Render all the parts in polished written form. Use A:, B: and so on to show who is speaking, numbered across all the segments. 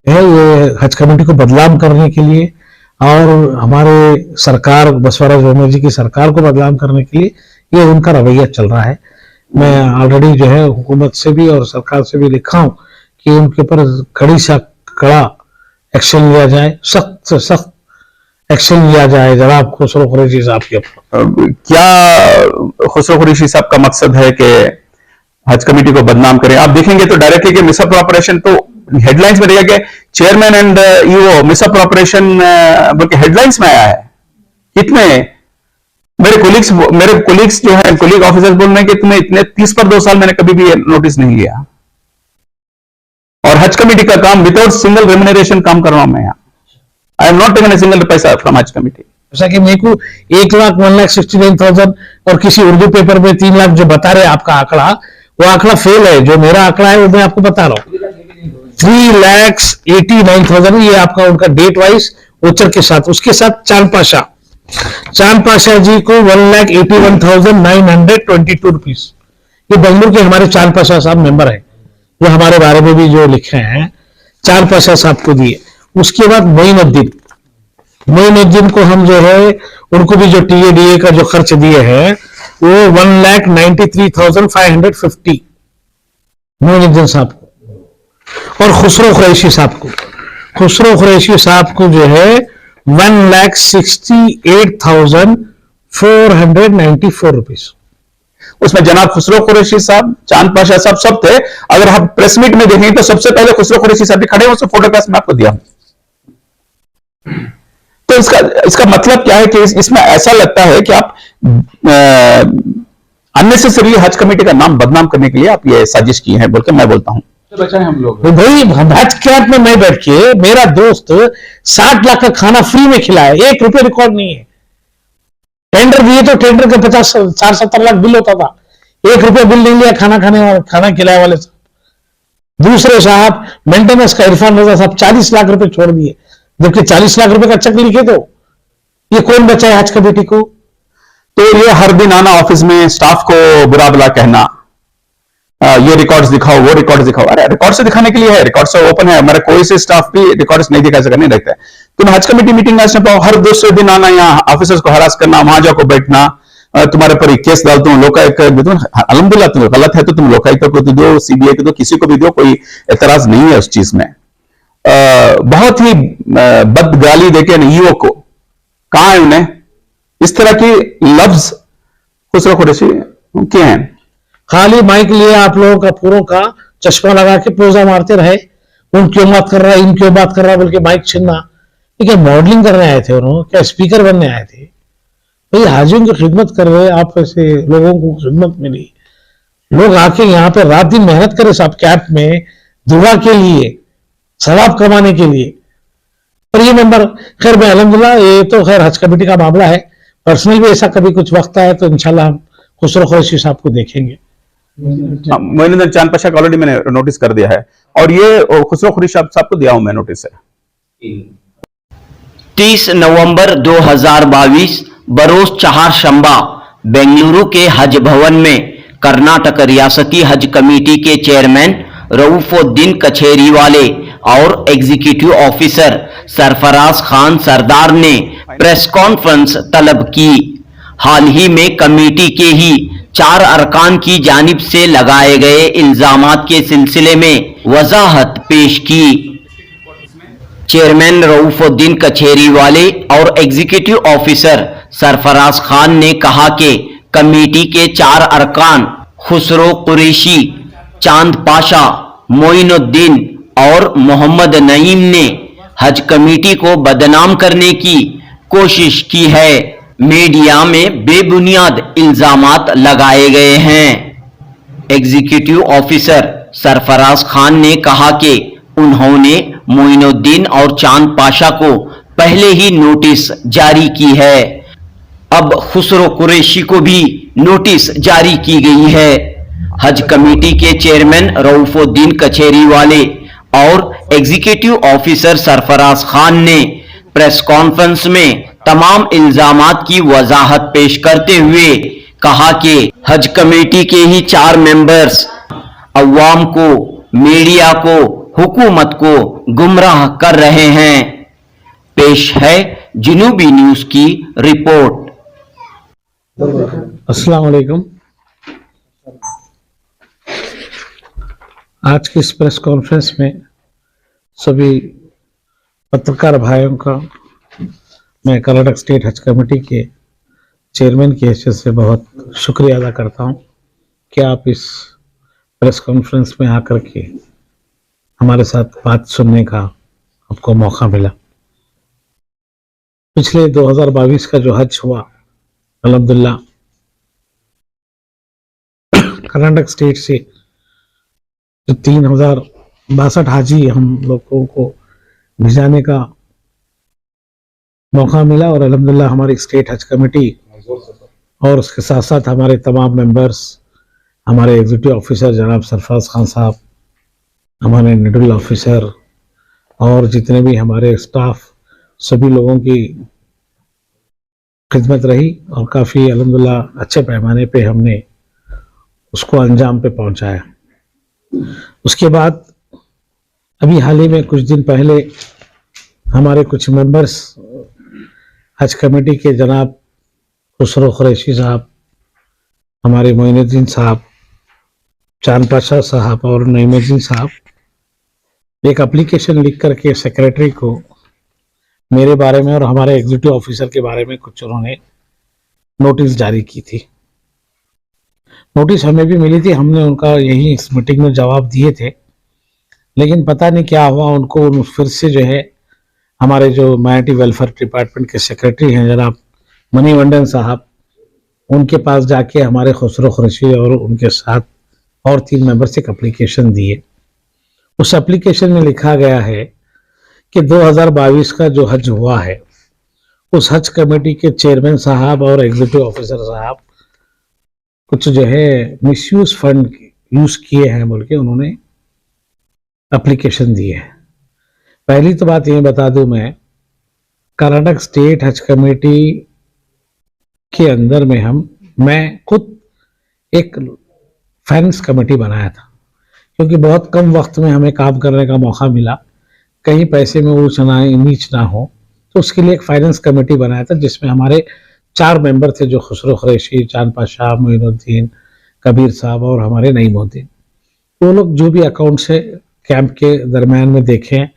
A: है ये हज कमेटी को बदनाम करने के लिए और हमारे सरकार बसवराज बोम्मई जी की सरकार को बदनाम करने के लिए ये उनका रवैया चल रहा है। मैं ऑलरेडी जो है हुकूमत से भी और सरकार से भी लिखा हूं कि उनके ऊपर कड़ी से कड़ा एक्शन लिया जाए, सख्त से सख्त एक्शन लिया जाए जनाब खुसरो कुरैशी साहब के ऊपर।
B: क्या खुसरो कुरैशी साहब का मकसद है कि हज कमेटी को बदनाम करें? आप देखेंगे तो डायरेक्टली कि मिसअप्रोप्रिएशन तो हेडलाइंस में देखा कि चेयरमैन एंड ईओ मिसअप्रोप्रिएशन बल्कि हेडलाइंस में आया है। कितने मेरे कोलिग्स जो है कोलिग ऑफिसर्स बोल रहे हैं कि तुम्हें इतने 30 पर 2 साल मैंने कभी भी नोटिस नहीं लिया, और हज कमेटी का काम विदाउट सिंगल रेम्यूनरेशन काम कर रहा हूं मैं। I am not taken a single पैसा फ्रॉम हज कमेटी।
A: जैसा कि मेरे को 1,69,000 और किसी उर्दू पेपर में 3 लाख जो बता रहे आपका आंकड़ा, वो आंकड़ा फेल है। जो मेरा आंकड़ा है वो मैं आपको बता रहा हूं 3,89,000 ये आपका उनका डेट वाइज ओचर के साथ, उसके साथ चांद पाशा जी को 1,81,922 रुपीज। ये बेंगलुरु के हमारे चांद पाशा साहब मेंबर है, जो हमारे बारे में भी जो लिखे हैं, चांद पाशा साहब को दिए। उसके बाद मोइनुद्दीन को हम जो है उनको भी जो टीएडीए का जो खर्च दिए हैं वो 1,93,550 मोइनुद्दीन साहब को, और खुसरो कुरैशी साहब को जो है 1,68,494 रुपीज।
B: उसमें जनाब खुसरो कुरैशी साहब, चांद पाशा साहब सब थे। अगर आप प्रेस मीट में देखेंगे तो सबसे पहले खुसरो कुरैशी साहब भी खड़े हैं, उसको फोटोग्राफ में आपको दिया हूं। तो इसका मतलब क्या है कि इसमें ऐसा लगता है कि आप अननेसेसरी हज कमेटी का नाम बदनाम करने के लिए आप ये साजिश की है बोल के मैं बोलता हूं।
A: बचाए हम लोग भाई, हज कैंप में मैं बैठ के मेरा दोस्त 60 लाख का खाना फ्री में खिलाया, 1 रुपये रिकॉर्ड नहीं है। टेंडर दिए तो टेंडर का 60-70 लाख बिल होता था, 1 रुपये बिल नहीं लिया खाना खाने वाले, खाना खिलाने वाले साहब। दूसरे साहब मेंटेनेंस का इरफान रजा साहब 40 लाख रुपए छोड़ दिए, जबकि 40 लाख रुपए का चेक लिखे तो ये कौन बचाए हज कमेटी को?
B: तो ये हर दिन आना ऑफिस में स्टाफ को बुरा भला कहना, ये रिकॉर्ड्स दिखाओ, वो रिकॉर्ड्स दिखाओ। अरे रिकॉर्ड से दिखाने के लिए है, रिकॉर्ड से ओपन है, हमारे कोई से स्टाफ भी रिकॉर्ड्स नहीं दिखा सकता, नहीं रखता है। तुम हज कमेटी मीटिंग हर दूसरे दिन आना, यहाँ ऑफिसर्स को हरास करना, वहां जाकर बैठना, तुम्हारे पर केस डालता हूँ, लोकायुक्त अलहमदुल्ला तुम गलत है तो तुम लोकायुक्त को दो, सीबीआई को दो, किसी को भी दो, कोई एतराज नहीं है उस चीज में। बहुत ही बदगाली देके ईओ को कहा है उन्हें, इस तरह की लफ्ज खुसरो कुरैशी के हैं।
A: खाली माइक लिए आप लोगों का पूरों का चश्मा लगा के पोजा मारते रहे, उन क्यों बात कर रहा है, इन क्यों बात कर रहा है बोल के माइक छीनना। क्या मॉडलिंग करने आए थे उन्होंने, क्या स्पीकर बनने आए थे? भाई हाजियों की खिदमत कर रहे, आप ऐसे लोगों को खिदमत मिली, लोग आके यहाँ पे रात दिन मेहनत करे सब कैंप में दुआ के लिए, सवाब कमाने के लिए। और ये मेंबर खैर मैं अल्हम्दुलिल्लाह, ये तो खैर हज कमेटी का मामला है, पर्सनल भी ऐसा कभी कुछ वक्त आए तो इंशाल्लाह हम खुसरो कुरैशी साहब को देखेंगे।
B: मोइनुद्दीन चांद पाशा का ऑलरेडी मैंने नोटिस कर दिया है, और ये खुसरो कुरैशी साहब को दिया हूं मैं नोटिस है।
C: 30 नवंबर 2022 बरोज चहारशंबा बेंगलुरु के हज भवन में कर्नाटक रियासती हज कमेटी के चेयरमैन रऊफुद्दीन कछेरीवाले और एग्जीक्यूटिव ऑफिसर सरफराज खान सरदार ने प्रेस कॉन्फ्रेंस तलब की। हाल ही में कमेटी के ही 4 अरकान की जानिब से लगाए गए इल्जामात के सिलसिले में वजाहत पेश की। चेयरमैन रऊफुद्दीन कछेरीवाले और एग्जीक्यूटिव ऑफिसर सरफराज खान ने कहा कि कमेटी के 4 अरकान खुसरो कुरैशी, चांद पाशा, मोइनुद्दीन और मोहम्मद नईम ने हज कमेटी को बदनाम करने की कोशिश की है। मीडिया में बेबुनियाद इल्जामात लगाए गए हैं। एग्जीक्यूटिव ऑफिसर सरफराज खान ने कहा कि उन्होंने मोइनुद्दीन और चांद पाशा को पहले ही नोटिस जारी की है। अब खुसरो कुरैशी को भी नोटिस जारी की गई है। हज कमेटी के चेयरमैन रऊफुद्दीन कछेरीवाले और एग्जीक्यूटिव ऑफिसर सरफराज खान ने प्रेस कॉन्फ्रेंस में तमाम इल्जामात की वजाहत पेश करते हुए कहा कि हज कमेटी के ही 4 मेंबर्स अवाम को, मीडिया को हुकूमत को गुमराह कर रहे हैं। पेश है जनूबी न्यूज की रिपोर्ट।
A: अस्सलाम वालेकुम। आज की इस प्रेस कॉन्फ्रेंस में सभी पत्रकार भाइयों का मैं कर्नाटक स्टेट हज कमेटी के चेयरमैन की हैसियत से बहुत शुक्रिया अदा करता हूं कि आप इस प्रेस कॉन्फ्रेंस में आकर के हमारे साथ बात सुनने का आपको मौका मिला। पिछले 2022 का जो हज हुआ, अल्हम्दुलिल्लाह कर्नाटक स्टेट से जो 3062 हाजी हम लोगों को भिजाने का मौका मिला और अल्हम्दुलिल्लाह हमारी स्टेट हज कमेटी और उसके साथ साथ हमारे तमाम मेंबर्स, हमारे एग्जीक्यूटिव ऑफिसर जनाब सरफराज खान साहब, हमारे नोडल ऑफिसर और जितने भी हमारे स्टाफ, सभी लोगों की खिदमत रही और काफ़ी अल्हम्दुलिल्लाह अच्छे पैमाने पे हमने उसको अंजाम पे पहुंचाया। उसके बाद अभी हाल ही में कुछ दिन पहले हमारे कुछ मेंबर्स हज कमेटी के जनाब खुसरो कुरैशी साहब, हमारे मोइनुद्दीन साहब, चांद पाशा साहब और नईमुद्दीन साहब एक एप्लीकेशन लिख करके सेक्रेटरी को मेरे बारे में और हमारे एग्जीक्यूटिव ऑफिसर के बारे में कुछ उन्होंने नोटिस जारी की थी। नोटिस हमें भी मिली थी, हमने उनका यही इस मीटिंग में जवाब दिए थे, लेकिन पता नहीं क्या हुआ, उनको फिर से जो है हमारे जो माइनॉरिटी वेलफेयर डिपार्टमेंट के सेक्रेटरी हैं जनाब मणिवंदन साहब, उनके पास जाके हमारे खुसरो कुरैशी और उनके साथ और 3 मेंबर्स एक एप्लीकेशन दिए। उस एप्लीकेशन में लिखा गया है कि 2022 का जो हज हुआ है उस हज कमेटी के चेयरमैन साहब और एग्जीक्यूटिव ऑफिसर साहब कुछ जो है मिसयूज फंड यूज किए हैं बोल के उन्होंने एप्लीकेशन दी है। पहली तो बात ये बता दूं, कर्नाटक स्टेट हज कमेटी के अंदर में मैं खुद एक फाइनेंस कमेटी बनाया था, क्योंकि बहुत कम वक्त में हमें काम करने का मौका मिला, कहीं पैसे में ऊंच ना नीच ना हो, तो उसके लिए एक फाइनेंस कमेटी बनाया था जिसमें हमारे 4 मेंबर थे, जो खुसरो कुरैशी, चांद पाशा, मोइनुद्दीन, कबीर साहब और हमारे नईमुद्दीन। वो लोग जो भी अकाउंट्स है कैंप के दरमियान में देखें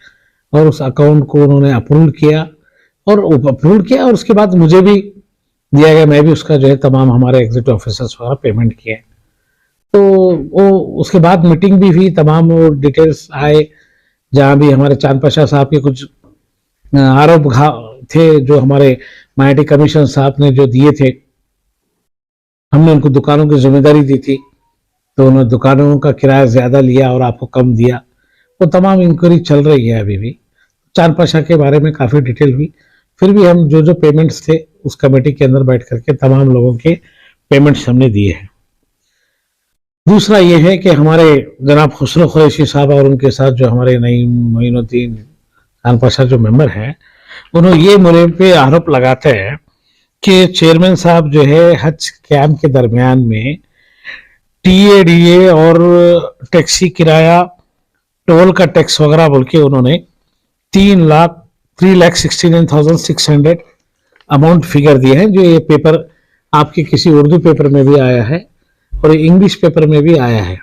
A: और उस अकाउंट को उन्होंने अप्रूव किया और उसके बाद मुझे भी दिया गया, मैं भी उसका जो है तमाम हमारे एग्जीक्यूटिव ऑफिसर्स वगैरह पेमेंट किए। तो वो उसके बाद मीटिंग भी हुई, तमाम वो डिटेल्स आए, जहाँ भी हमारे चांद पाशा साहब के कुछ आरोप थे जो हमारे माइनॉरिटी कमीशन साहब ने जो दिए थे, हमने उनको दुकानों की जिम्मेदारी दी थी, तो उन्होंने दुकानों का किराया ज्यादा लिया और आपको कम दिया। वो तमाम इंक्वायरी चल रही है अभी भी। चांद पाशा के बारे में काफी डिटेल हुई, फिर भी हम जो पेमेंट्स थे उस कमेटी के अंदर बैठ करके तमाम लोगों के पेमेंट्स हमने दिए हैं। दूसरा ये है कि हमारे जनाब खुसरो कुरैशी साहब और उनके साथ जो हमारे नई मोइनुद्दीन, चांद पाशा जो मेंबर हैं, उन्होंने ये मुझे पे आरोप लगाते हैं कि चेयरमैन साहब जो है हज कैंप के दरमियान में TADA और टैक्सी किराया, टोल का टैक्स वगैरह बोल के उन्होंने 3,69,600 अमाउंट फिगर दिए हैं। जो ये पेपर आपके किसी उर्दू पेपर में भी आया है और इंग्लिश पेपर में भी आया है।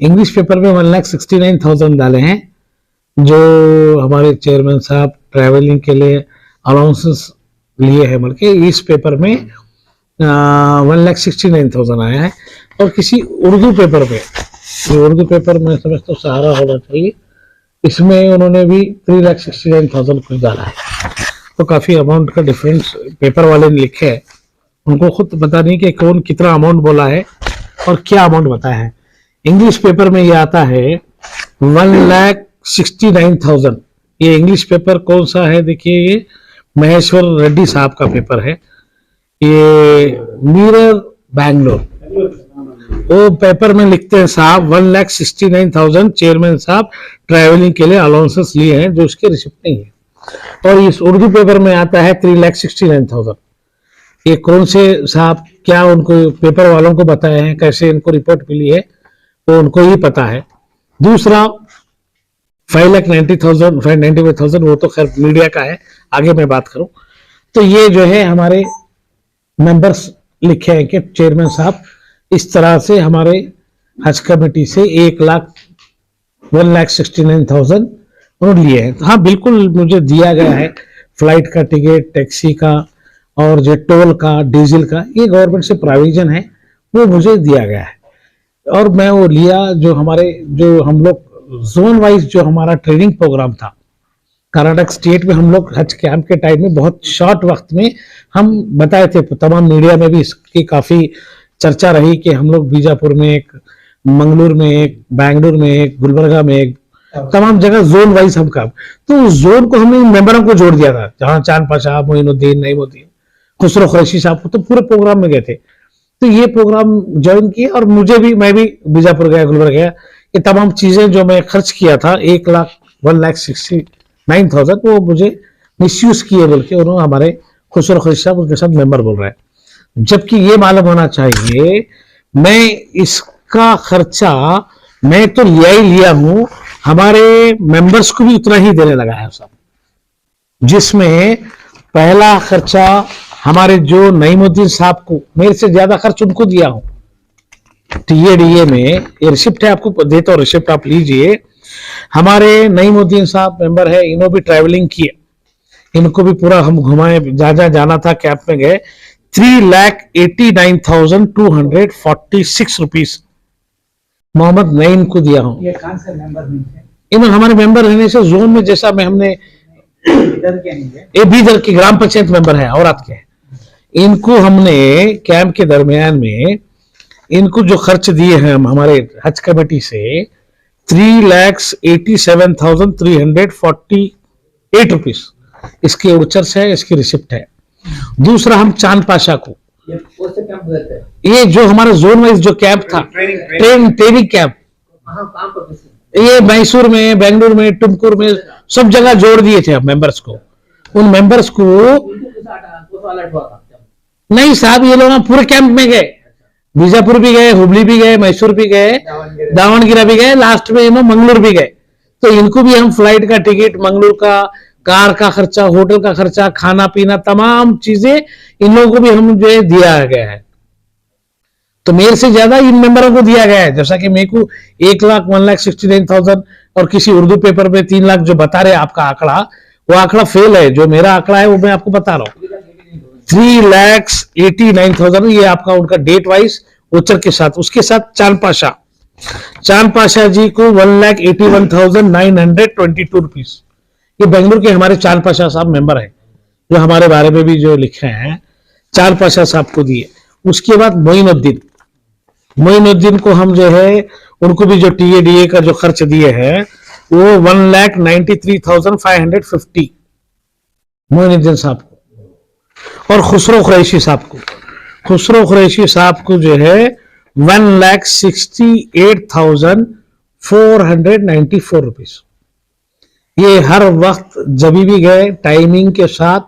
A: इंग्लिश पेपर में 1,69,000 डाले हैं जो हमारे चेयरमैन साहब ट्रैवलिंग के लिए अलाउंसेस लिए हैं, बल्कि इस पेपर में 1,69,000 आया है। और किसी उर्दू पेपर में, ये उर्दू पेपर में समझता हूँ सहारा होना चाहिए, इसमें उन्होंने भी 3,69,000 कुछ डाला है। तो काफी अमाउंट का डिफरेंस पेपर वाले ने लिखे है, उनको खुद पता नहीं कि कौन कितना अमाउंट बोला है और क्या अमाउंट बताया है। इंग्लिश पेपर में ये आता है 1,69,000। ये इंग्लिश पेपर कौन सा है, देखिए ये महेश्वर रेड्डी साहब का पेपर है, ये मिरर बैंगलोर। वो पेपर में लिखते हैं साहब 1,69,000 चेयरमैन साहब ट्रैवलिंग के लिए अलाउंसेस लिए हैं, जो उसके रिसिप्ट नहीं है। और इस उर्दू पेपर में आता है 3,69,000। ये कौन से साहब, क्या उनको पेपर वालों को बताया है, कैसे इनको रिपोर्ट मिली है, वो उनको ही पता है। दूसरा, 5,90,000 5,95,000 वो तो खैर मीडिया का है, आगे मैं बात करूं तो ये जो है हमारे मेंबर्स लिखे हैं कि चेयरमैन साहब इस तरह से हमारे हज कमेटी से 1,69,000 उन्होंने लिए हैं। हाँ बिल्कुल मुझे दिया गया है, फ्लाइट का टिकट, टैक्सी का और जो टोल का, डीजल का, ये गवर्नमेंट से प्रोविजन है, वो मुझे दिया गया है। और मैं वो लिया जो हम लोग जोन वाइज जो हमारा ट्रेनिंग प्रोग्राम था कर्नाटक स्टेट में, हम लोग हज कैंप के टाइम में बहुत शॉर्ट वक्त में हम बताए थे, तमाम मीडिया में भी इसकी काफी चर्चा रही कि हम लोग बीजापुर में एक, मंगलूर में एक, बैंगलोर में एक, गुलबर्गा में एक, तमाम जगह जोन वाइज हम काम, तो उस जोन को हमने मेंबरों को जोड़ दिया था, जहां चांद पाशा, मोइनुद्दीन, नईमुद्दीन, खुसरो कुरैशी साहब को तो पूरे प्रोग्राम में गए थे। तो ये प्रोग्राम ज्वाइन किया और मैं भी बीजापुर गया, गुलबर्गा गया, ये तमाम चीजें जो मैं खर्च किया था 1,69,000 वो मुझे मिसयूज किए बोल के उन्होंने हमारे खुसरो कुरैशी साहब उनके साथ मेंबर बोल रहे हैं। जबकि ये मालूम होना चाहिए मैं इसका खर्चा मैं तो लिया ही लिया हूं, हमारे मेंबर्स को भी उतना ही देने लगा है सब, जिसमें पहला खर्चा हमारे जो नईमुद्दीन साहब को, मेरे से ज्यादा खर्च उनको दिया हूं टीएडीए में, ये रिसिप्ट है आपको देता हूं, रिसिप्ट आप लीजिए। हमारे नईमुद्दीन साहब मेंबर है, इन्होंने भी ट्रैवलिंग किए, इनको भी पूरा हम घुमाए, जहां जाना था कैंप में गए। 3,89,246 रुपीज मोहम्मद नईम को दिया हूं।
D: ये कौन से मेंबर नहीं थे?
A: इन्होंने हमारे मेंबर रहने से जोन में, जैसा में हमने
D: इधर के नहीं है।
A: ये बीदर की ग्राम पंचायत मेंबर है औरत के, इनको हमने कैंप के दरमियान में इनको जो खर्च दिए हैं हम हमारे हज कमेटी से 3,87,348 रुपीज, इसके उचर्स है, इसकी रिसिप्ट है। दूसरा हम चांद पाशा को,
D: ये कौन से कैंप गए थे?
A: ये जो हमारा जोन वाइज जो कैंप था, ट्रेनिंग कैंप,
D: कहाँ पर गए थे?
A: ये मैसूर में, बेंगलुरु में, टुमकुर में, सब जगह जोड़ दिए थे हम मेंबर्स को। उन मेंबर्स को नहीं साहब, ये लोग पूरे कैंप में गए, बीजापुर भी गए, हुबली भी गए, मैसूर भी गए, दावणगिरा भी गए, लास्ट में इन्होंने मंगलूर भी गए। तो इनको भी हम फ्लाइट का टिकट, मंगलूर का, कार का खर्चा, होटल का खर्चा, खाना पीना, तमाम चीजें इन लोगों को भी हम जो है दिया गया है। तो मेरे से ज्यादा इन मेंबरों को दिया गया है, जैसा कि मेरे को 1,69,000 और किसी उर्दू पेपर में 3 लाख जो बता रहे आपका आंकड़ा, वो आंकड़ा फेल है। जो मेरा आंकड़ा है वो मैं आपको बता रहा हूँ 3,89,000, ये आपका उनका डेट वाइज ओचर के साथ, उसके साथ चांद पाशा जी को 1,81,922 रुपीज, ये बेंगलुरु के हमारे चांद पाशा साहब मेंबर है, जो हमारे बारे में भी जो लिखे हैं, चांद पाशा साहब को दिए। उसके बाद मोइनुद्दीन को हम जो है उनको भी जो टीएडीए का जो खर्च दिए हैं वो 1,93,550 मोइनुद्दीन साहब को, और खुसरो कुरैशी साहब को जो है 1,68,494 रुपीज। ये हर वक्त जब भी गए टाइमिंग के साथ,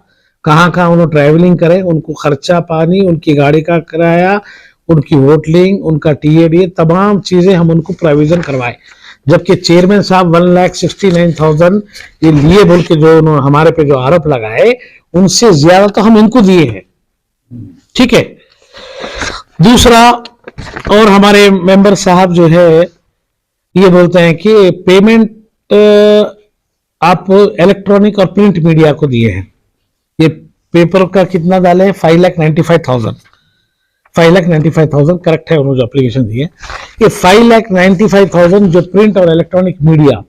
A: कहाँ उन्होंने ट्रैवलिंग करे, उनको खर्चा पानी, उनकी गाड़ी का किराया, उनकी होटलिंग, उनका टीएडीए, तमाम चीजें हम उनको प्रोविजन करवाए। जबकि चेयरमैन साहब 1,69,000 ये लिए बोल के जो उन्होंने हमारे पे जो आरोप लगाए, उनसे ज्यादा तो हम इनको दिए हैं। ठीक है। दूसरा, और हमारे मेंबर साहब जो है ये बोलते हैं कि पेमेंट आप इलेक्ट्रॉनिक और प्रिंट मीडिया को दिए हैं। ये पेपर का कितना डाले हैं? 5,95,000 करेक्ट है, उन्होंने जो एप्लीकेशन दी है। ये 5,95,000 जो प्रिंट और इलेक्ट्रॉनिक मीडिया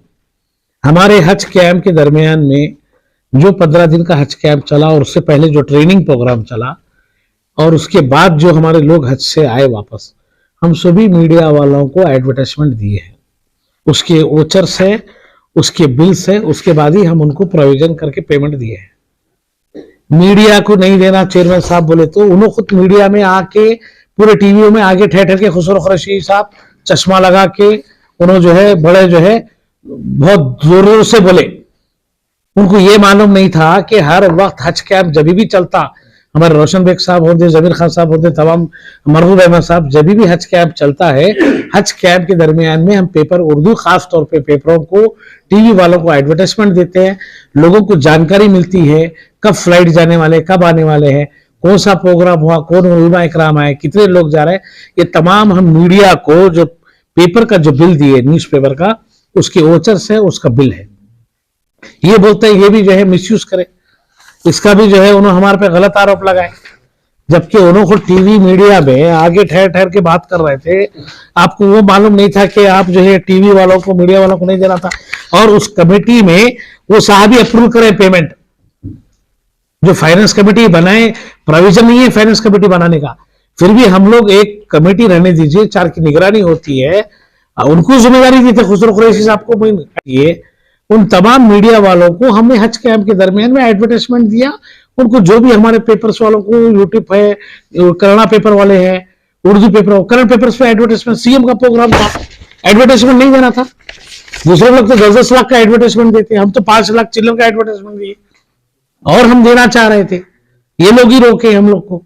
A: हमारे हज कैंप के दरमियान में जो 15 दिन का हज कैंप चला, और उससे पहले जो ट्रेनिंग प्रोग्राम चला, और उसके बाद जो हमारे लोग हज से आए वापस, हम सभी मीडिया वालों को एडवर्टाइजमेंट दिए हैं, उसके ओचर्स है, उसके बिल्स है, उसके बाद ही हम उनको प्रोविजन करके पेमेंट दिए हैं। मीडिया को नहीं देना चेयरमैन साहब बोले तो उन्होंने खुद मीडिया में आके पूरे टीवीओ में आगे ठहर के खुसरो कुरैशी साहब चश्मा लगा के उन्होंने जो है बड़े जो है बहुत जोर से बोले। उनको ये मालूम नहीं था कि हर वक्त हज कैंप जब भी चलता, हमारे रोशन बेग साहब होते, जमीर खान साहब होते, तमाम मरहूब अहमद साहब, जब भी हज कैंप चलता है हज कैंप के दरमियान में हम पेपर उर्दू खास तौर पे पेपरों को टीवी वालों को एडवर्टाइजमेंट देते हैं, लोगों को जानकारी मिलती है कब फ्लाइट जाने वाले, कब आने वाले हैं, कौन सा प्रोग्राम हुआ, कौन उलमा इकराम आए, कितने लोग जा रहे हैं। ये तमाम हम मीडिया को जो पेपर का जो बिल दिए न्यूज़पेपर का, उसके ओचर्स है, उसका बिल है। ये बोलते हैं ये भी जो है मिसयूज करे, इसका भी जो है उन्होंने हमारे पे गलत आरोप लगाए, जबकि उन्होंने टीवी मीडिया में आगे ठहर ठहर के बात कर रहे थे। आपको वो मालूम नहीं था कि आप जो है टीवी वालों को, मीडिया वालों को नहीं देना था। और उस कमेटी में वो साहब ही अप्रूव करें पेमेंट, जो फाइनेंस कमेटी बनाए, प्रोविजन नहीं है फाइनेंस कमेटी बनाने का, फिर भी हम लोग एक कमेटी रहने दीजिए, 4 की निगरानी होती है, उनको जिम्मेदारी दी थी खुसरो कुरैशी साहब को। ये उन तमाम मीडिया वालों को हमने हज कैंप के दरमियान में एडवर्टाइजमेंट दिया, उनको जो भी हमारे पेपर्स वालों को, यूट्यूब है, करना पेपर वाले हैं, उर्दू पेपर, करंट पेपर्स पे एडवर्टाइजमेंट, सीएम का प्रोग्राम था, एडवर्टाइजमेंट नहीं देना था। दूसरे लोग तो 10-10 लाख का एडवर्टाइजमेंट देते, हम तो 5 लाख चिल्लर का एडवर्टाइजमेंट दिए और हम देना चाह रहे थे। ये लोग ही रोके हम लोग को,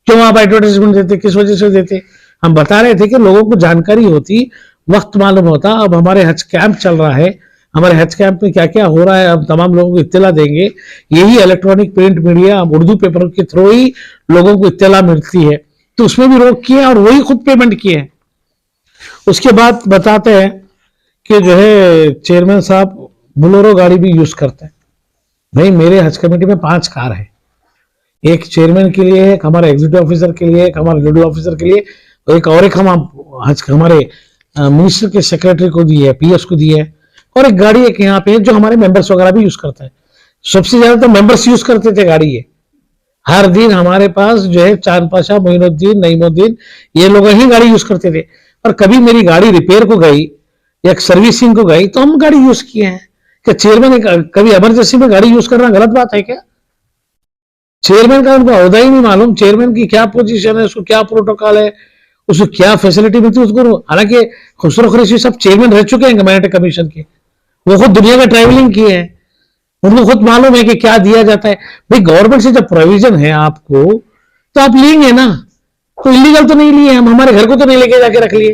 A: क्यों आप एडवर्टाइजमेंट देते, किस वजह से देते। हम बता रहे थे कि लोगों को जानकारी होती, वक्त मालूम होता। अब हमारे हज कैंप चल रहा है, हमारे हज कैंप में क्या क्या हो रहा है अब तमाम लोगों को इत्तला देंगे। यही electronic print media, Urdu paper के थ्रू ही लोगों को इत्तला मिलती है, तो उसमें भी रोक किए और वही खुद पेमेंट किए हैं। उसके बाद बताते हैं कि जो है चेयरमैन साहब बोलेरो गाड़ी भी यूज करते हैं। भाई मेरे हज कमेटी में 5 कार है, एक चेयरमैन के लिए, एक हमारे एग्जीक्यूटिव ऑफिसर के लिए, एक हमारे नोडल ऑफिसर के लिए, और एक हम हमारे मिनिस्टर के सेक्रेटरी को दी है, पीएस को दी है, और एक गाड़ी एक यहाँ पे जो हमारे मेंबर्स वगैरह भी यूज करते हैं। सबसे ज्यादा तो मेंबर्स यूज करते थे गाड़ी ये। हर दिन हमारे पास जो है चांद पाशा, मोइनुद्दीन, नईमुद्दीन, ये लोग ही गाड़ी यूज करते थे। और कभी मेरी गाड़ी रिपेयर को गई या सर्विसिंग को गई तो हम गाड़ी यूज किए हैं। क्या चेयरमैन कभी इमरजेंसी में गाड़ी यूज करना गलत बात है क्या? चेयरमैन का उनको ओहदा ही नहीं मालूम, चेयरमैन की क्या पोजीशन है, उसको क्या प्रोटोकॉल है, उसको क्या फैसिलिटी मिलती है उसको। हालांकि खुसरो कुरैशी सब चेयरमैन रह चुके हैं कम्युनिटी कमीशन के, वो खुद दुनिया का ट्रैवलिंग किए हैं, उनको खुद मालूम है कि क्या दिया जाता है। भाई गवर्नमेंट से जब प्रोविजन है आपको तो आप लेंगे ना, कोई इलीगल तो नहीं लिए, हम हमारे घर को तो नहीं लेके जाके रख लिए।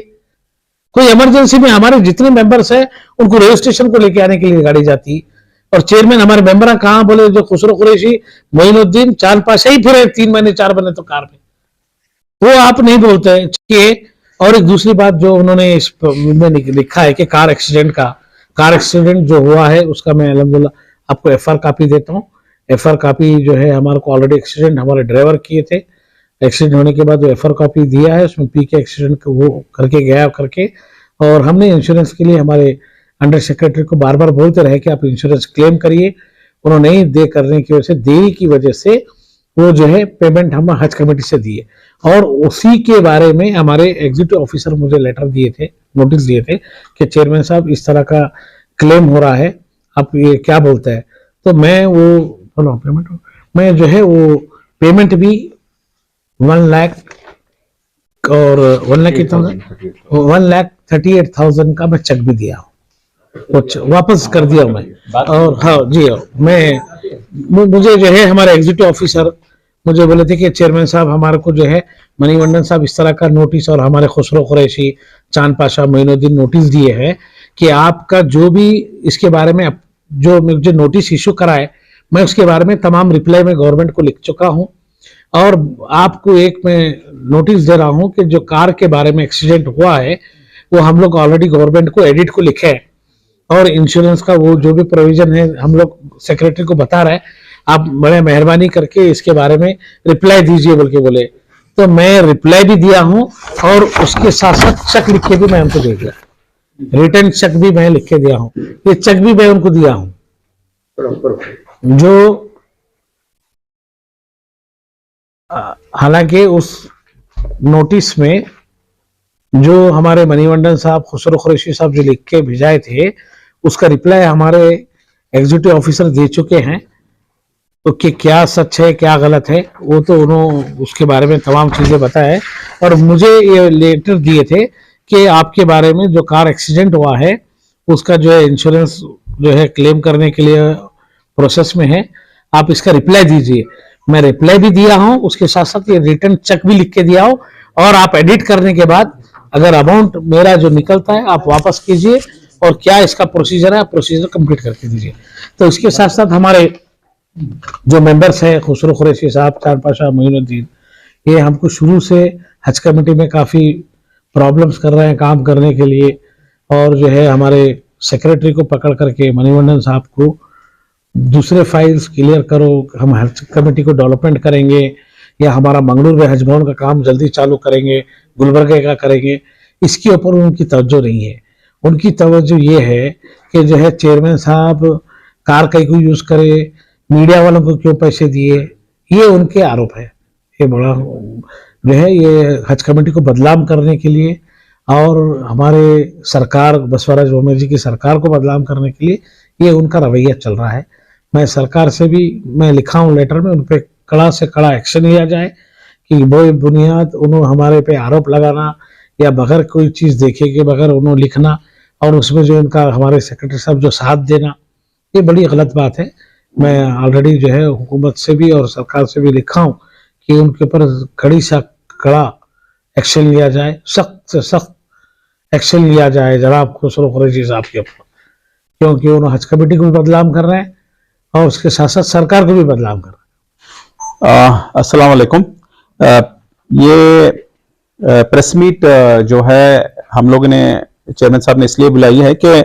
A: कोई इमरजेंसी में हमारे जितने मेंबर्स हैं उनको रेलवे स्टेशन को लेके आने के लिए गाड़ी जाती, और चेयरमैन हमारे मेंबर कहाँ बोले, जो खुसरो कुरैशी, मोइनुद्दीन, चांद पाशा ही फिर 3 महीने 4 महीने तो कार में, वो आप नहीं बोलते कि। और एक दूसरी बात जो उन्होंने इस में लिखा है कि कार एक्सीडेंट जो हुआ है उसका मैं अल्हम्दुलिल्लाह आपको एफआर कॉपी देता हूँ। एफआर कॉपी जो है हमारे को ऑलरेडी एक्सीडेंट हमारे ड्राइवर किए थे, एक्सीडेंट होने के बाद जो एफआर कॉपी दिया है उसमें पी के एक्सीडेंट को वो करके गया करके। और हमने इंश्योरेंस के लिए हमारे अंडर सेक्रेटरी को बार बार बोलते रहे कि आप इंश्योरेंस क्लेम करिए, उन्होंने नहीं दे करने की वजह से, देरी की वजह से वो जो है पेमेंट हम हज कमेटी से दिए। और उसी के बारे में हमारे एग्जीक्यूटिव ऑफिसर मुझे लेटर दिए थे, नोटिस दिए थे कि चेयरमैन साहब इस तरह का क्लेम हो रहा है, आप ये क्या बोलते हैं। तो मैं वो पेमेंट, मैं जो है वो पेमेंट भी 1 लाख और 1 लाख कितना, 1,38,000 का मैं चेक भी दिया हूँ, वापस कर दिया मैं। और हाँ जी, मुझे जो है हमारे एग्जीक्यूटिव ऑफिसर मुझे बोले थे कि चेयरमैन साहब हमारे को जो है मणिवंदन साहब इस तरह का नोटिस, और हमारे खुसरो कुरैशी, चांद पाशा, मोइनुद्दीन नोटिस दिए हैं कि आपका जो भी इसके बारे में जो मुझे नोटिस इशू करा है, मैं उसके बारे में तमाम रिप्लाई में गवर्नमेंट को लिख चुका हूं। और आपको एक मैं नोटिस दे रहा हूं कि जो कार के बारे में एक्सीडेंट हुआ है वो हम लोग ऑलरेडी गवर्नमेंट को एडिट को लिखे है, और इंश्योरेंस का वो जो भी प्रोविजन है हम लोग सेक्रेटरी को बता रहे हैं, आप बड़े मेहरबानी करके इसके बारे में रिप्लाई दीजिए बोल के बोले। तो मैं रिप्लाई भी दिया हूं और उसके साथ साथ चेक लिख के भी मैं उनको दे दिया, रिटर्न चेक भी मैं लिख के दिया हूं, ये चेक भी मैं उनको दिया हूं। जो हालांकि उस नोटिस में जो हमारे मणिवंदन साहब, खुसरो कुरैशी साहब जो लिख के भिजाए थे, उसका रिप्लाई हमारे एग्जीक्यूटिव ऑफिसर दे चुके हैं। तो कि क्या सच है क्या गलत है वो तो उन्होंने उसके बारे में तमाम चीजें बताया, और मुझे ये लेटर दिए थे कि आपके बारे में जो कार एक्सीडेंट हुआ है उसका जो है इंश्योरेंस जो है क्लेम करने के लिए प्रोसेस में है, आप इसका रिप्लाई दीजिए। मैं रिप्लाई भी दिया हूं, उसके साथ साथ ये रिटर्न चेक भी लिख के दिया हूं, और आप एडिट करने के बाद अगर अमाउंट मेरा जो निकलता है आप वापस कीजिए, और क्या इसका प्रोसीजर है आप प्रोसीजर कंप्लीट करके दीजिए। तो इसके साथ साथ हमारे जो मेंबर्स हैं, खुसरो कुरैशी साहब, चांद पाशा, मोइनुद्दीन, ये हमको शुरू से हज कमेटी में काफ़ी प्रॉब्लम्स कर रहे हैं काम करने के लिए, और जो है हमारे सेक्रेटरी को पकड़ करके मणिवंदन साहब को दूसरे फाइल्स क्लियर करो, हम हज कमेटी को डेवलपमेंट करेंगे, या हमारा मंगलूर में हज भवन का काम जल्दी चालू करेंगे, गुलबर्गे का करेंगे, इसके ऊपर उनकी तवज्जो नहीं है। उनकी तवज्जो ये है कि जो है चेयरमैन साहब कार कई को यूज करे, मीडिया वालों को क्यों पैसे दिए, ये उनके आरोप है। ये बड़ा जो है ये हज कमेटी को बदनाम करने के लिए और हमारे सरकार बसवराज बोम्मई जी की सरकार को बदनाम करने के लिए ये उनका रवैया चल रहा है। मैं सरकार से भी मैं लिखा हूँ लेटर में, उन पर कड़ा से कड़ा एक्शन लिया जाए कि वो बुनियाद उन्होंने हमारे पे आरोप लगाना या बगैर कोई चीज़ देखे के बगैर उन्होंने लिखना, और उसमें जो इनका हमारे सेक्रेटरी साहब जो साथ देना, ये बड़ी गलत बात है। मैं ऑलरेडी जो है हुकूमत से भी और सरकार से भी लिखा हूँ कि उनके ऊपर कड़ी सा कड़ा एक्शन लिया जाए, सख्त से सख्त एक्शन लिया जाए जनाब खुसरो कुरैशी साहब के ऊपर, क्योंकि उन्होंने हज कमेटी को भी बदनाम कर रहे हैं और उसके साथ साथ सरकार को भी बदनाम कर रहे हैं।
B: अस्सलाम वालेकुम। ये प्रेस मीट जो है हम लोगों ने चेयरमैन साहब ने इसलिए बुलाई है कि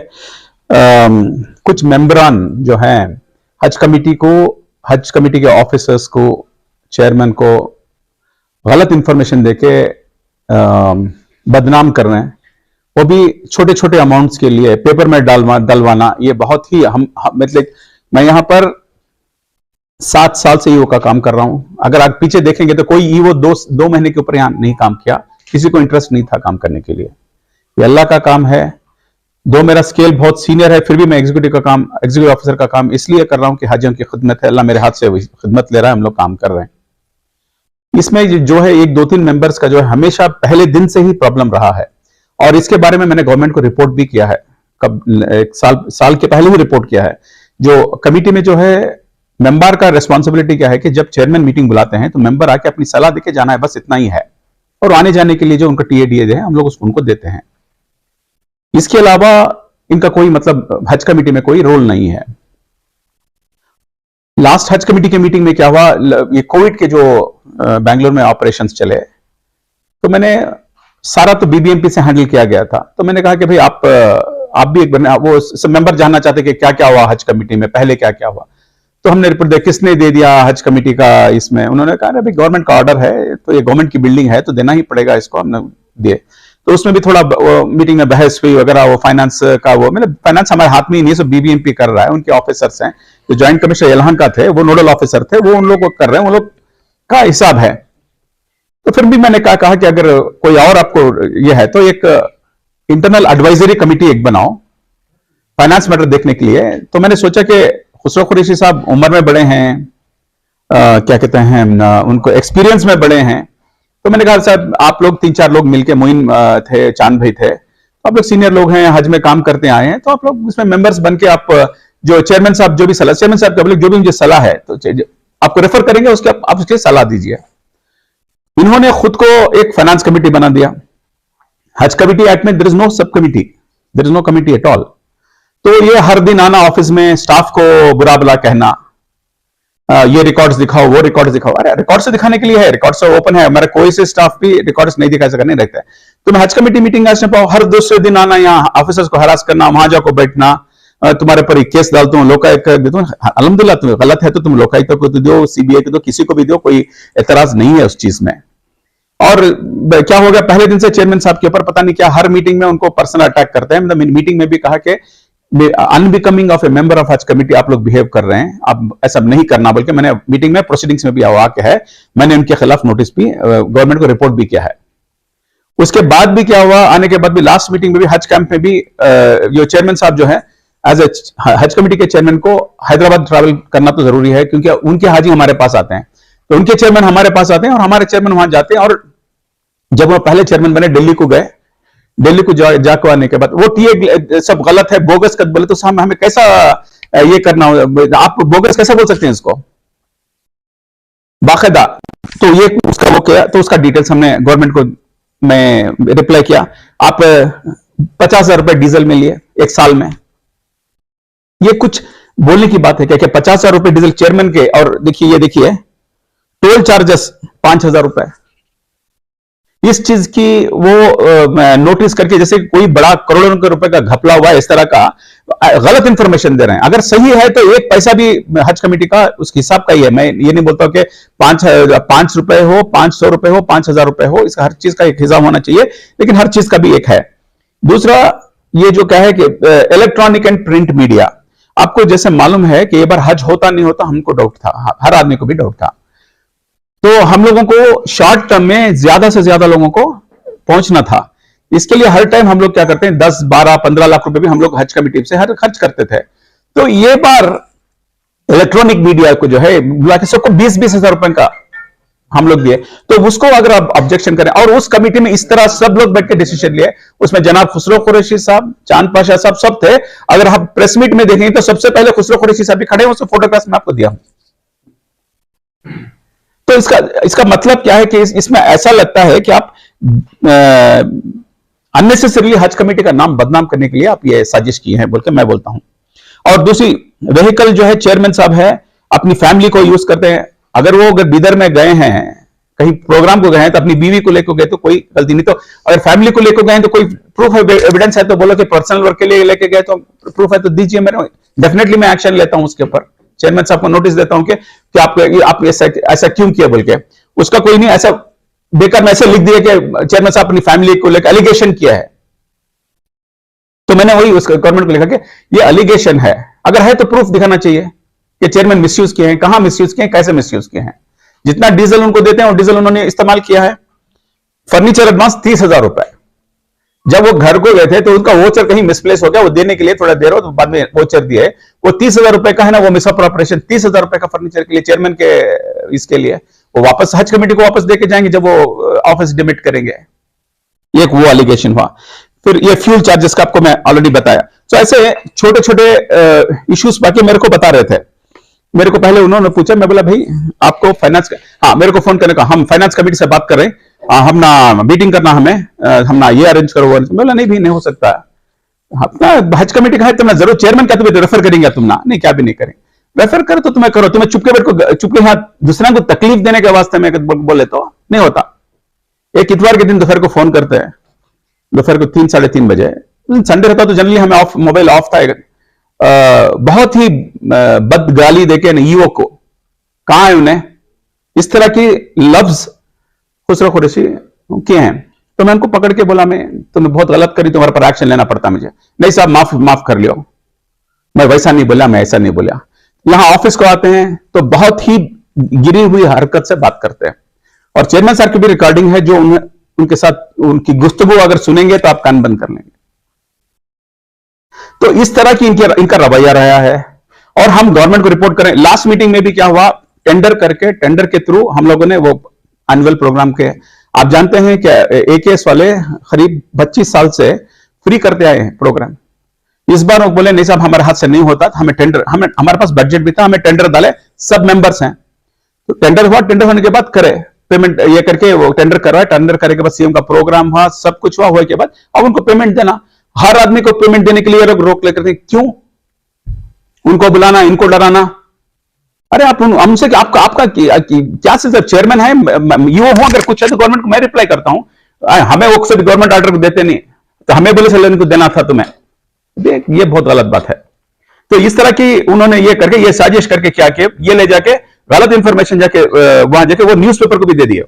B: कुछ मेंबरान जो हैं हज कमेटी के ऑफिसर्स को, चेयरमैन को गलत इंफॉर्मेशन देके बदनाम कर रहे हैं, वो भी छोटे छोटे अमाउंट्स के लिए पेपर में डलवाना। ये बहुत ही मतलब मैं यहां पर 7 साल से ईओ का काम कर रहा हूं। अगर आप पीछे देखेंगे तो कोई ईओ 2 महीने के ऊपर यहां नहीं काम किया, किसी को इंटरेस्ट नहीं था काम करने के लिए। ये अल्लाह का काम है। दो मेरा स्केल बहुत सीनियर है, फिर भी मैं एग्जीक्यूटिव ऑफिसर का काम इसलिए कर रहा हूं कि हाजियों की खिदमत है, अल्लाह मेरे हाथ से खिदमत ले रहा है, हम लोग काम कर रहे हैं। इसमें जो है 1-2-3 मेंबर्स का जो है हमेशा पहले दिन से ही प्रॉब्लम रहा है, और इसके बारे में मैंने गवर्नमेंट को रिपोर्ट भी किया है, कब एक साल के पहले ही रिपोर्ट किया है। जो कमेटी में जो है मेंबर का रिस्पॉन्सिबिलिटी क्या है कि जब चेयरमैन मीटिंग बुलाते हैं तो मेंबर आके अपनी सलाह देके जाना है, बस इतना ही है। और आने जाने के लिए जो उनका टीएडीए है हम लोग उनको देते हैं। इसके अलावा इनका कोई मतलब हज कमेटी में कोई रोल नहीं है। लास्ट हज कमेटी के मीटिंग में क्या हुआ, ये कोविड के जो बैंगलोर में ऑपरेशंस चले, तो मैंने सारा तो बीबीएमपी से हैंडल किया गया था। तो मैंने कहा कि भाई आप भी एक बार वो सब मेंबर जानना चाहते कि क्या क्या हुआ हज कमेटी में, पहले क्या क्या हुआ। तो हमने रिपोर्ट दिया, किसने दे दिया हज कमेटी का इसमें। उन्होंने कहा भाई गवर्नमेंट का ऑर्डर है, तो ये गवर्नमेंट की बिल्डिंग है तो देना ही पड़ेगा इसको, हमने दिए। तो उसमें भी थोड़ा मीटिंग में बहस हुई वगैरह, वो फाइनेंस का वो मतलब फाइनेंस हमारे हाथ में ही नहीं, सब बीबीएमपी कर रहा है, उनके ऑफिसर्स हैं जो ज्वाइंट कमिश्नर यलहन का थे, वो नोडल ऑफिसर थे, वो उन लोग को कर रहे हैं, उन लोग का हिसाब है। तो फिर भी मैंने कहा कि अगर कोई और आपको ये है तो एक इंटरनल एडवाइजरी कमेटी एक बनाओ फाइनेंस मैटर देखने के लिए। तो मैंने सोचा कि खुसरो कुरैशी साहब उम्र में बड़े हैं, क्या कहते हैं, उनको एक्सपीरियंस में बड़े हैं। तो मैंने कहा साहब आप लोग 3-4 लोग मिलके, मोइन थे, चांद भाई थे, तो आप लोग सीनियर लोग हैं, हज में काम करते आए हैं, तो आप लोग इसमें मेंबर्स बन के आप जो चेयरमैन साहब जो भी सलाह, चेयरमैन साहब का जो भी मुझे सलाह है तो आपको रेफर करेंगे, उसके आप उसके सलाह दीजिए। इन्होंने खुद को एक फाइनेंस कमेटी बना दिया। हज कमेटी एक्ट में there is no sub committee, there is no committee at all. तो ये हर दिन आना ऑफिस में, स्टाफ को बुरा भला कहना, ये रिकॉर्ड्स दिखाओ, वो रिकॉर्ड्स दिखाओ। अरे रिकॉर्ड से दिखाने के लिए है, रिकॉर्ड से ओपन है, हमारे कोई से स्टाफ भी रिकॉर्ड्स नहीं दिखा सकता, नहीं रखता है। तो मैं हज कमेटी मीटिंग आज पाओ, हर दूसरे दिन आना, यहाँ ऑफिसर्स को हरास करना, वहां जाकर बैठना, तुम्हारे पर केस डालता हूँ, लोकायुक्त कर देता हूँ। अल्हम्दुलिल्लाह तुम्हें गलत है तो तुम लोकायुक्त को तो दो, सीबीआई को दो, किसी को भी दो, कोई एतराज नहीं है उस चीज में। और क्या हो गया, पहले दिन से चेयरमैन साहब के ऊपर पता नहीं क्या हर मीटिंग में उनको पर्सनल अटैक करते हैं। मतलब मीटिंग में भी कहा कि unbecoming of A member of हज कमेटी आप लोग बिहेव कर रहे हैं, आप ऐसा नहीं करना। बल्कि मैंने मीटिंग में प्रोसीडिंग्स में भी वाक्य है, मैंने उनके खिलाफ नोटिस भी गवर्नमेंट को रिपोर्ट भी किया है। उसके बाद भी क्या हुआ, आने के बाद भी लास्ट मीटिंग में भी हज कैंप में भी जो चेयरमैन साहब जो है एज ए हज कमेटी के चेयरमैन को हैदराबाद ट्रैवल करना तो जरूरी है, क्योंकि उनके हाजी हमारे पास आते हैं, तो उनके चेयरमैन हमारे पास आते हैं और हमारे चेयरमैन वहां जाते हैं। और जब वो पहले चेयरमैन बने दिल्ली को गए, दिल्ली को जाकर आने के बाद वो टीए सब गलत है, बोगस कर बोले, तो हमें कैसा ये करना हो, आप बोगस कैसे बोल सकते हैं इसको बाकायदा। तो ये उसका वो किया, तो उसका डिटेल्स हमने गवर्नमेंट को मैं रिप्लाई किया, आप 50,000 रुपए डीजल में लिए एक साल में। ये कुछ बोलने की बात है क्या? 50,000 रुपए डीजल चेयरमैन के, और देखिए, ये देखिए टोल चार्जेस 5,000 रुपए। इस चीज की वो नोटिस करके, जैसे कोई बड़ा करोड़ों के रुपए का घपला हुआ है, इस तरह का गलत इंफॉर्मेशन दे रहे हैं। अगर सही है तो एक पैसा भी हज कमेटी का उस हिसाब का ही है। मैं ये नहीं बोलता कि 5 रुपए हो, 500 रुपए हो, 5,000 रुपए हो, इसका हर चीज का एक हिसाब होना चाहिए, लेकिन हर चीज का भी एक है। दूसरा, ये जो क्या है कि इलेक्ट्रॉनिक एंड प्रिंट मीडिया, आपको जैसे मालूम है कि ये बार हज होता नहीं होता, हमको डाउट था, हर आदमी को भी डाउट था। तो हम लोगों को शॉर्ट टर्म में ज्यादा से ज्यादा लोगों को पहुंचना था। इसके लिए हर टाइम हम लोग क्या करते हैं, 10, 12, 15 लाख रुपए भी हम लोग हज कमेटी से हर खर्च करते थे। तो ये बार इलेक्ट्रॉनिक मीडिया को जो है बुला के सबको 20-20 हजार रुपए का हम लोग दिए। तो उसको अगर आप ऑब्जेक्शन करें, और उस कमेटी में इस तरह सब लोग बैठ के डिसीजन लिए, उसमें जनाब खुसरो कुरैशी साहब, चांद पाशा साहब सब थे। अगर आप प्रेस मीट में देखेंगे तो सबसे पहले खुसरो कुरैशी साहब भी खड़े हैं, उसको फोटोग्राफ में आपको दिया। तो इसका मतलब क्या है कि इसमें ऐसा लगता है कि आप अननेसेसरीली हज कमेटी का नाम बदनाम करने के लिए आप ये साजिश की है, बोल के मैं बोलता हूं। और दूसरी, व्हीकल जो है चेयरमैन साहब है अपनी फैमिली को यूज करते हैं। अगर बिदर में गए हैं, कहीं प्रोग्राम को गए हैं, तो अपनी बीवी को लेकर गए तो कोई गलती नहीं। तो अगर फैमिली को लेकर गए तो कोई प्रूफ है, एविडेंस है तो बोलो कि पर्सनल वर्क के लिए लेके गए तो प्रूफ है तो दीजिए, मेरे डेफिनेटली मैं एक्शन लेता हूं उसके ऊपर। चेयरमैन साहब को नोटिस देता हूं कि आप ऐसा क्यों किया बोल के। उसका कोई नहीं, ऐसा बेकार में ऐसे लिख दिया कि चेयरमैन साहब अपनी फैमिली को लेकर एलिगेशन किया है। तो मैंने वही उस गवर्नमेंट को लिखा कि ये एलिगेशन है, अगर है तो प्रूफ दिखाना चाहिए कि चेयरमैन मिसयूज किए हैं, कहां मिसयूज किए हैं, कैसे मिसयूज किए हैं। जितना डीजल उनको देते हैं वो डीजल उन्होंने इस्तेमाल किया है। फर्नीचर एडवांस 30,000 रुपए, जब वो घर को गए थे तो उनका वोचर कहीं मिसप्लेस हो गया, वो देने के लिए थोड़ा देर हो तो बाद में वोचर दिए। वो 30,000 रुपए का है ना, वो मिसअप्रोप्रिएशन, 30,000 रुपए का फर्नीचर के लिए चेयरमैन के इसके लिए वो वापस हज कमेटी को वापस देके जाएंगे जब वो ऑफिस डिमिट करेंगे। एक वो एलिगेशन हुआ। फिर ये फ्यूल चार्जेस का आपको मैं ऑलरेडी बताया। तो ऐसे छोटे छोटे इश्यूज बाकी मेरे को बता रहे थे। मेरे को पहले उन्होंने पूछा, मैं बोला भाई आपको फाइनेंस, हाँ मेरे को फोन करने का, हम फाइनेंस कमेटी से बात कर रहे हैं, हम ना मीटिंग करना, हम ना ये अरेंज करो। मैं बोला नहीं भी नहीं हो सकता, अपना हज कमेटी का है, तुम जरूर चेयरमैन क्या तुम्हें रेफर करेंगे, तुम ना, नहीं क्या भी नहीं करेंगे। रेफर करो तो तुम्हें करो, तुम्हें चुपके हाथ दूसरे को तकलीफ देने के वास्ते में बोले तो नहीं होता। एक इतवार के दिन दोपहर को फोन करते हैं, दोपहर को 3, 3:30 बजे, संडे रहता तो जनरली हमें मोबाइल ऑफ था। बहुत ही बद गाली देके ईओ को, कहां है उन्हें इस तरह की लफ्ज खुसरो कुरैशी किए हैं। तो मैं उनको पकड़ के बोला, मैं तुमने बहुत गलत करी, तुम्हारे पर एक्शन लेना पड़ता मुझे। नहीं साहब माफ कर लियो, मैं वैसा नहीं बोला, मैं ऐसा नहीं बोला। यहां ऑफिस को आते हैं तो बहुत ही गिरी हुई हरकत से बात करते हैं। और चेयरमैन साहब की भी रिकॉर्डिंग है, जो उनके साथ उनकी गुफ्तगू अगर सुनेंगे तो आप कान बंद कर लेंगे। तो इस तरह की इनका रवैया रहा है। और हम गवर्नमेंट को रिपोर्ट करें। लास्ट मीटिंग में भी क्या हुआ, टेंडर के थ्रू हम लोगों ने वो एनुअल प्रोग्राम के, आप जानते हैं कि एकेएस वाले करीब 25 साल से फ्री करते आए हैं प्रोग्राम। इस बार वो बोले नहीं साहब हमारे हाथ से नहीं होता, हमें टेंडर, हमारे पास बजट भी था, हमें टेंडर डाले, सब मेंबर्स हैं। तो टेंडर हुआ, टेंडर होने के बाद करे पेमेंट, ये करके वो टेंडर करवाए, टेंडर करने के बाद सीएम का प्रोग्राम हुआ, सब कुछ हुआ के बाद अब उनको पेमेंट देना। हर आदमी को पेमेंट देने के लिए लोग रोक लेकर के, क्यों उनको बुलाना, इनको डराना। अरे आप हमसे आपका क्या सिर्फ चेयरमैन है, यूओ हो, अगर कुछ है तो गवर्नमेंट को मैं रिप्लाई करता हूं। हमें वो सिर्फ गवर्नमेंट ऑर्डर देते नहीं, तो हमें बोले चलो इनको देना था तुम्हें, ये बहुत गलत बात है। तो इस तरह की उन्होंने ये करके, ये साजिश करके क्या किया, ये ले जाके गलत इंफॉर्मेशन जाके वहां जाके वो न्यूज़पेपर को भी दे दिया।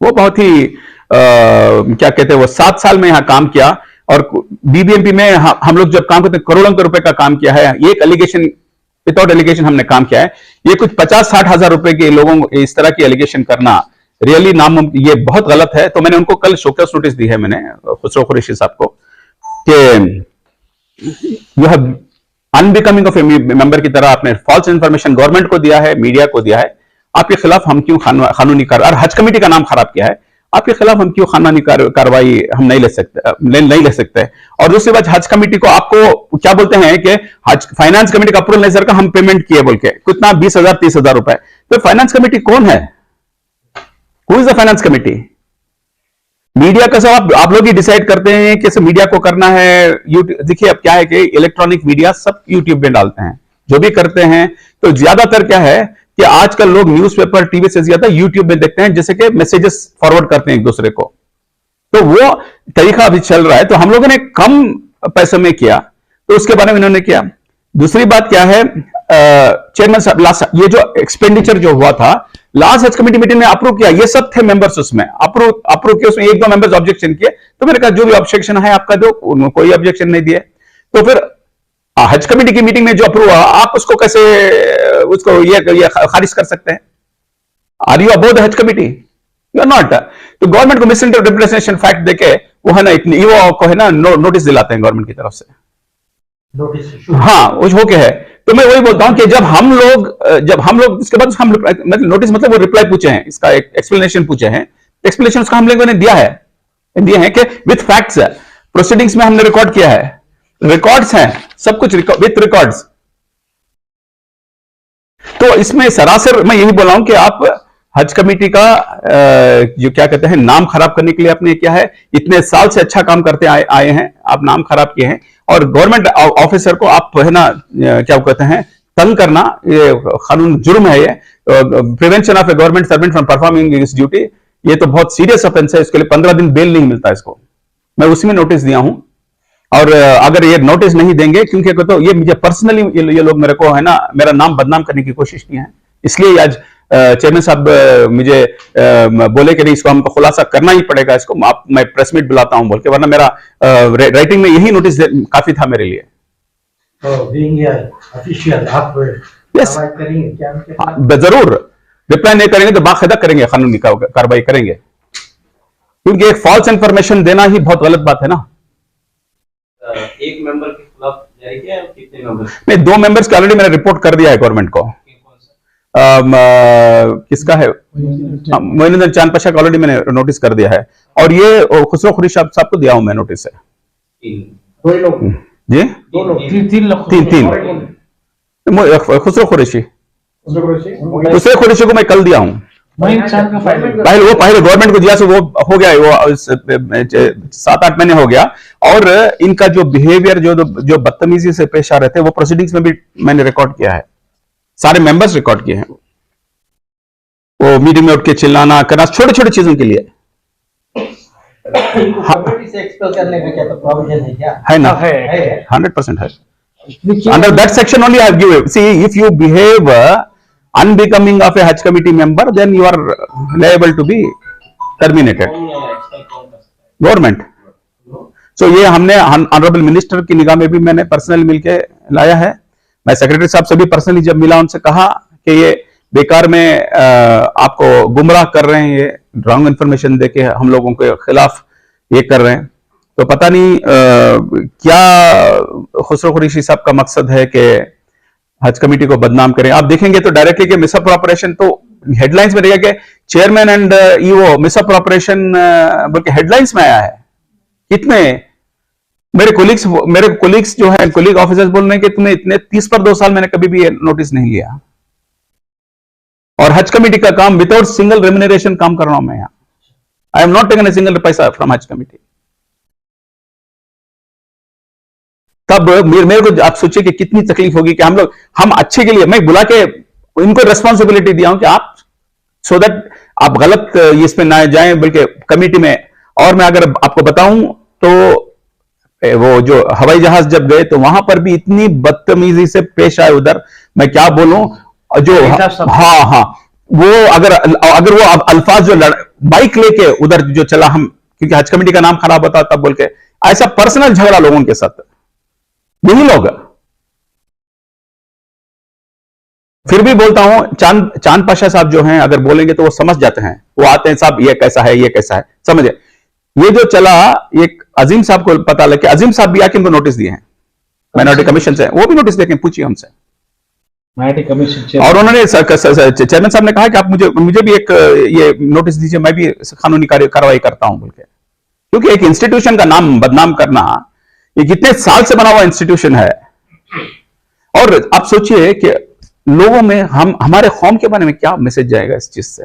B: वो बहुत ही क्या कहते हैं, वो 7 साल में यहां काम किया। और बीबीएमपी में हम लोग जब काम करते, करोड़ों के रुपए का काम किया है। एक एलिगेशन, विदाउट एलिगेशन हमने काम किया है। ये कुछ 50-60 हजार रुपए के लोगों को इस तरह की एलिगेशन करना रियली नामुमकिन, ये बहुत गलत है। तो मैंने उनको कल शोकस नोटिस दी है, मैंने खुसरो कुरैशी साहब को, कि you have unbecoming of A member की तरह आपने फॉल्स इंफॉर्मेशन गवर्नमेंट को दिया है, मीडिया को दिया है। आपके खिलाफ हम क्यों कानूनी कार्रवाई, और हज कमेटी का नाम खराब किया है, आपके खिलाफ हम क्यों कानूनी कार्रवाई हम नहीं ले सकते। और दूसरी बात, हज कमेटी को आपको क्या बोलते हैं कि हज फाइनेंस कमेटी का अप्रूवल नहीं सर का, हम पेमेंट किए बोल के, कितना 20,000 30,000 रुपए। तो फाइनेंस कमेटी कौन है? Who is the finance committee? Media का सब आप लोग ही डिसाइड करते हैं कैसे मीडिया को करना है। यूट्यूब देखिए, अब क्या है कि इलेक्ट्रॉनिक मीडिया सब यूट्यूब में डालते हैं, जो भी करते हैं। तो ज्यादातर क्या है कि आजकल लोग न्यूज़पेपर टीवी से ज्यादा यूट्यूब में देखते हैं, जैसे कि मैसेजेस फॉरवर्ड करते हैं एक दूसरे को। तो वो तरीका अभी चल रहा है। तो हम लोगों ने कम पैसे में किया, तो उसके बारे में इन्होंने किया। दूसरी बात क्या है, चेयरमैन साहब ये जो एक्सपेंडिचर जो हुआ था लास्ट हज कमेटी मीटिंग में अप्रूव किया, ये सब थे मेंबर्स उसमें अप्रूव किए। उसमें एक दो मेंबर्स ऑब्जेक्शन किए, तो मैंने कहा जो भी ऑब्जेक्शन है आपका दो, कोई ऑब्जेक्शन नहीं दिए। तो फिर हज कमेटी की मीटिंग में जो अप्रूव हुआ, आप उसको कैसे उसको ये खारिज कर सकते हैं? Are you above the Haj committee? You are not. तो गवर्नमेंट को मिस रिप्रेजेंटेशन फैक्ट देके वो है ना इतनी वो को है ना नोटिस दिलाते हैं गवर्नमेंट की तरफ से। हाँ, वो हो के है। तो मैं वही बोलता हूं कि जब हम लोग उसके बाद हम मतलब नोटिस मतलब वो रिप्लाई पूछे हैं, इसका एक एक्सप्लेनेशन पूछे हैं, एक्सप्लेनेशन उसका हम लोगों ने दिए हैं कि विथ फैक्ट्स है, प्रोसीडिंग्स में हमने रिकॉर्ड किया है, रिकॉर्ड्स हैं, सब कुछ विथ रिकॉर्ड्स। तो इसमें सरासर मैं यही बोला हूं कि आप हज कमेटी का जो क्या कहते हैं नाम खराब करने के लिए आपने क्या है, इतने साल से अच्छा काम करते आए हैं, आप नाम खराब किए हैं। और गवर्नमेंट ऑफिसर को आप है ना क्या कहते हैं तंग करना, ये कानून जुर्म है। ये prevention of A government servant from performing his duty, ये तो बहुत सीरियस ऑफेंस है। इसके लिए 15 दिन बेल नहीं मिलता इसको। मैं उसी में नोटिस दिया हूं। और अगर ये नोटिस नहीं देंगे, क्योंकि तो ये मुझे पर्सनली ये लोग मेरे को है ना मेरा नाम बदनाम करने की कोशिश की है, इसलिए आज चेयरमैन साहब मुझे बोले कि नहीं इसको हमको खुलासा करना ही पड़ेगा, इसको मैं प्रेस मीट बुलाता हूं बोल के, वरना मेरा राइटिंग में यही नोटिस काफी था मेरे लिए। यस, जरूर रिप्लाई नहीं करेंगे तो बाकायदा करेंगे, कानूनी कार्रवाई करेंगे, क्योंकि एक फॉल्स इंफॉर्मेशन देना ही बहुत गलत बात है ना।
E: एक मेंबर के खिलाफ जारी किया है, कितने मेंबर?
B: नहीं, 2 मेंबर्स की ऑलरेडी मैंने रिपोर्ट कर दिया है गवर्नमेंट को। किसका है? मोइनुद्दीन चांद पाशा का ऑलरेडी मैंने नोटिस कर दिया है, और ये खुसरो खुरेशी साहब को दिया हूं मैं नोटिस है। जी, तीन खुसरो खुरेशी को मैं कल दिया हूं। पहले गवर्नमेंट को दिया, सो वो हो गया, वो 7-8 महीने हो गया। और इनका जो बिहेवियर जो बदतमीजी से पेश आ रहे थे, वो प्रोसीडिंग्स में भी मैंने रिकॉर्ड किया है, सारे मेंबर्स रिकॉर्ड किए हैं। वो मीटिंग में उठ के चिल्लाना करना, छोटे छोटे चीजों के लिए
D: करने का क्या तो प्रोविजन है क्या?
B: है ना, 100% है। Under that section only I have given. See, if you behave unbecoming of a Hajj committee member, then you are liable to be terminated. Government. So ये हमने ऑनरेबल मिनिस्टर की निगाह में भी मैंने पर्सनली मिलके लाया है। मैं सेक्रेटरी साहब से भी पर्सनली जब मिला, उनसे कहा कि ये बेकार में आपको गुमराह कर रहे हैं, ये रॉन्ग इन्फॉर्मेशन देके हम लोगों के खिलाफ ये कर रहे हैं। तो पता नहीं क्या खुसरो खुरेशी साहब का मकसद है कि हज कमेटी को बदनाम करें। आप देखेंगे तो डायरेक्टली कि मिसअप्रोप्रिएशन तो हेडलाइंस में रहेगा कि चेयरमैन एंड ईओ मिसअप्रोप्रिएशन बोल के हेडलाइंस में आया है। कितने मेरे कोलीग्स जो है, कोलीग ऑफिसर्स बोल रहे हैं कि तुमने इतने 30 पर 2 साल मैंने कभी भी नोटिस नहीं लिया, और हज कमेटी का काम विदाउट सिंगल रेम्यूनरेशन काम कर रहा हूं मैं यहां। I am not taken a single पैसा फ्रॉम हज कमेटी। तब मेरे को आप सोचिए कि कितनी तकलीफ होगी कि हम अच्छे के लिए मैं बुला के इनको रेस्पॉन्सिबिलिटी दिया हूं कि आप सो दैट आप गलत इसमें ना जाएं, बल्कि कमेटी में। और मैं अगर आपको बताऊं तो वो जो हवाई जहाज जब गए तो वहां पर भी इतनी बदतमीजी से पेश आए उधर, मैं क्या बोलूं। जो हाँ वो अगर वो अल्फाज जो बाइक लेके उधर जो चला, हम क्योंकि हज कमेटी का नाम खराब होता तब बोल के, ऐसा पर्सनल झगड़ा लोगों के साथ, यही लोग। फिर भी बोलता हूं, चांद पाशा साहब जो हैं अगर बोलेंगे तो वो समझ जाते हैं, वो आते हैं साहब ये कैसा है, ये कैसा है, समझे। ये जो चला एक अजीम साहब को पता लगे, अजीम साहब भी आके उनको नोटिस दिए हैं माइनॉरिटी कमीशन से, वो भी नोटिस देके पूछिए हमसे माइनॉरिटी कमीशन। और उन्होंने चेयरमैन साहब ने कहा कि आप मुझे भी एक ये नोटिस दीजिए, मैं भी कानूनी कार्रवाई करता हूं बोल के। क्योंकि एक इंस्टीट्यूशन का नाम बदनाम करना, ये कितने साल से बना हुआ इंस्टीट्यूशन है। और आप सोचिए कि लोगों में हमारे कौम के बारे में क्या मैसेज जाएगा इस चीज से।